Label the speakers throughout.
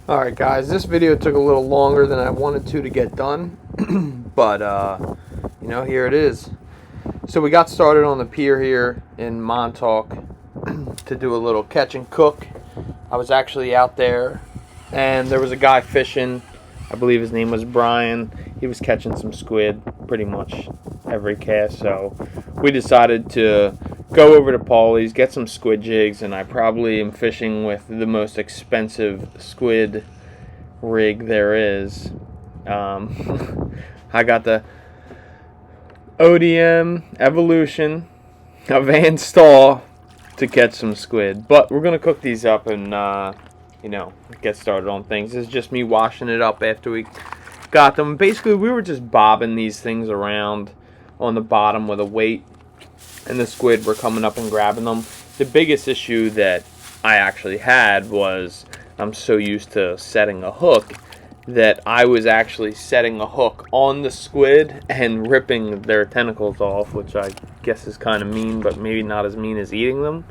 Speaker 1: Alright guys, this video took a little longer than I wanted to get done, but here it is. So we got started on the pier here in Montauk to do a little catch and cook. I was actually out there and there was a guy fishing. I believe his name was Brian. He was catching some squid pretty much every cast, so we decided to go over to Paulie's, get some squid jigs, and I probably am fishing with the most expensive squid rig there is. I got the ODM Evolution, a Van Stahl, to catch some squid. But we're going to cook these up and, get started on things. This is just me washing it up after we got them. Basically, we were just bobbing these things around on the bottom with a weight, and the squid were coming up and grabbing them. The biggest issue that I actually had was I'm so used to setting a hook that I was actually setting a hook on the squid and ripping their tentacles off, which I guess is kind of mean, but maybe not as mean as eating them.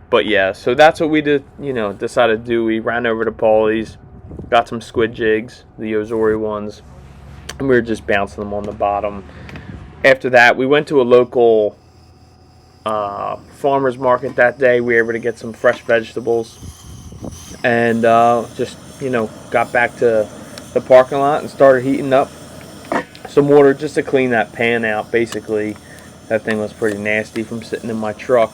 Speaker 1: But yeah, so that's what we did. Decided to do. We ran over to Paulie's, got some squid jigs, the Ozori ones, and we were just bouncing them on the bottom. After that, we went to a local farmer's market that day. We were able to get some fresh vegetables, and just got back to the parking lot and started heating up some water just to clean that pan out. Basically, that thing was pretty nasty from sitting in my truck,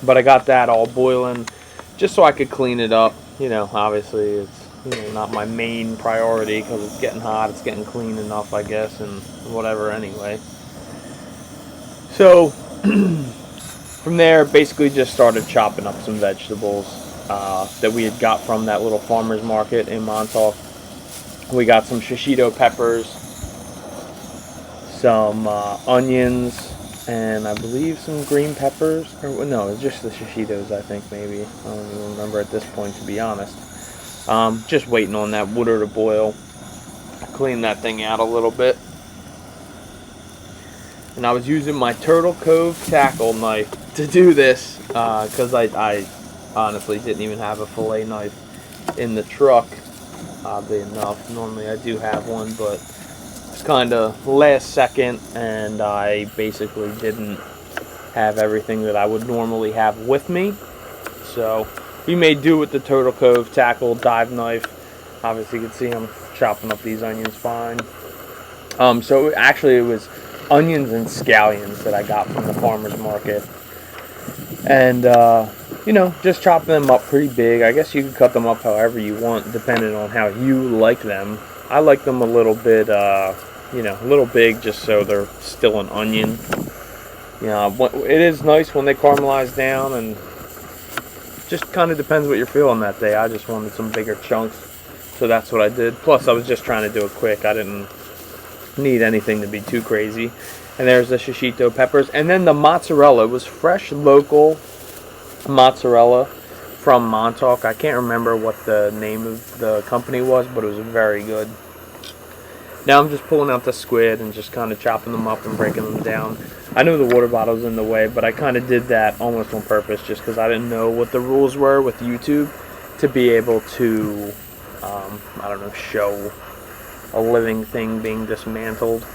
Speaker 1: but I got that all boiling just so I could clean it up. Obviously it's not my main priority because it's getting hot. It's getting clean enough, I guess, and whatever anyway. So from there, basically just started chopping up some vegetables that we had got from that little farmer's market in Montauk. We got some shishito peppers, some onions, and I believe some green peppers. Or no, it's just the shishitos, I think, maybe. I don't even remember at this point, to be honest. Just waiting on that water to boil. Clean that thing out a little bit. And I was using my Turtle Cove tackle knife to do this because I honestly didn't even have a fillet knife in the truck, oddly enough. Normally I do have one, but it's kind of last second, and I basically didn't have everything that I would normally have with me. So we made do with the Turtle Cove tackle dive knife. Obviously you can see I'm chopping up these onions fine. So actually it was onions and scallions that I got from the farmer's market, and just chopping them up pretty big. I guess you can cut them up however you want depending on how you like them. I like them a little bit a little big, just so they're still an onion. It is nice when they caramelize down, and just kind of depends what you're feeling that day. I just wanted some bigger chunks, so that's what I did. Plus I was just trying to do it quick. I didn't need anything to be too crazy. And there's the shishito peppers, and then the mozzarella was fresh local mozzarella from Montauk. I can't remember what the name of the company was, but it was very good. Now I'm just pulling out the squid and just kind of chopping them up and breaking them down. I know the water bottle's in the way, but I kind of did that almost on purpose just because I didn't know what the rules were with YouTube to be able to show a living thing being dismantled.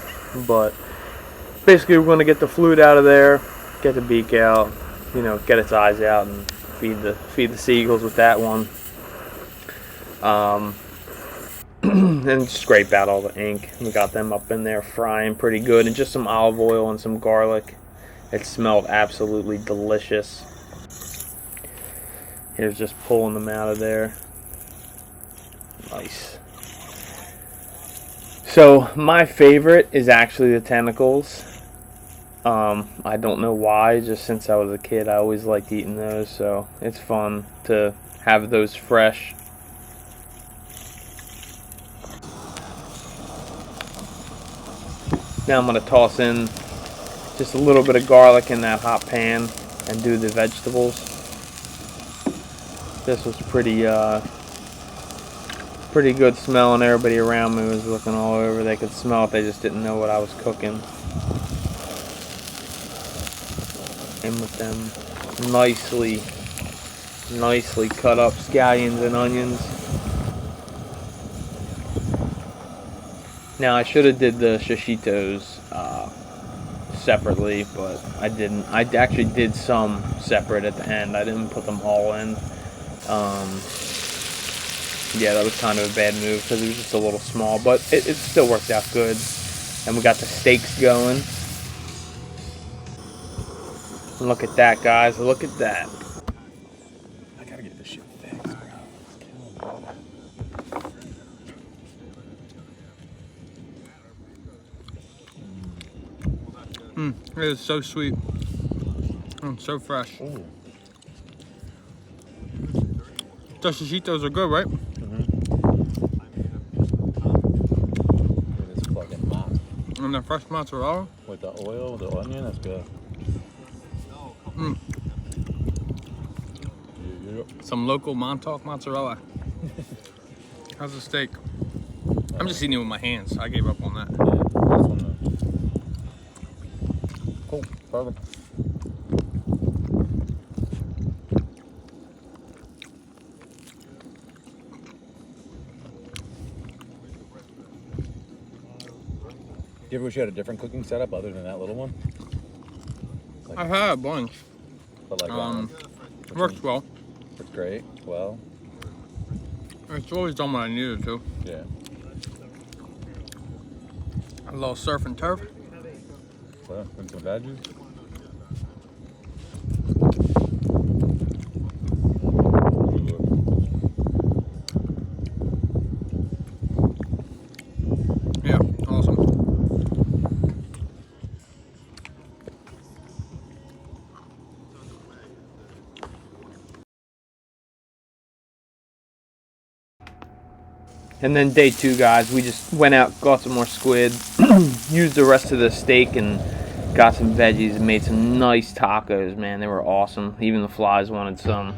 Speaker 1: But basically we're going to get the fluid out of there, get the beak out, get its eyes out, and feed the seagulls with that one. And scrape out all the ink. We got them up in there frying pretty good, and just some olive oil and some garlic. It smelled absolutely delicious. Here's just pulling them out of there. Nice. So my favorite is actually the tentacles. I don't know why, just since I was a kid I always liked eating those, so it's fun to have those fresh. Now I'm going to toss in just a little bit of garlic in that hot pan and do the vegetables. This was pretty good smell, and everybody around me was looking all over. They could smell it, they just didn't know what I was cooking. In with them nicely nicely cut up scallions and onions. Now I should have did the shishitos separately, but I didn't. I actually did some separate at the end. I didn't put them all in. Yeah, that was kind of a bad move because it was just a little small, but it still worked out good. And we got the steaks going. Look at that, guys. Look at that.
Speaker 2: I gotta get this shit fixed, bro.
Speaker 3: It is so sweet. So fresh.
Speaker 2: Ooh.
Speaker 3: The shishitos are good, right?
Speaker 2: It is fucking hot.
Speaker 3: And the fresh mozzarella.
Speaker 2: With the oil, the onion, that's good. Yeah.
Speaker 3: Some local Montauk mozzarella. How's the steak? I'm just eating it with my hands. I gave up on that.
Speaker 2: Yeah, this one, cool, perfect. You ever wish you had a different cooking setup other than that little one? Like,
Speaker 3: I've had a bunch.
Speaker 2: but like
Speaker 3: Works well.
Speaker 2: Works great. Well,
Speaker 3: It's always done what I needed to.
Speaker 2: yeah.
Speaker 3: A little surf and turf.
Speaker 2: Well, and some veggies.
Speaker 3: Yeah, awesome.
Speaker 1: And then day 2, guys, we just went out, got some more squid, used the rest of the steak, and got some veggies and made some nice tacos, man. They were awesome. Even the flies wanted some.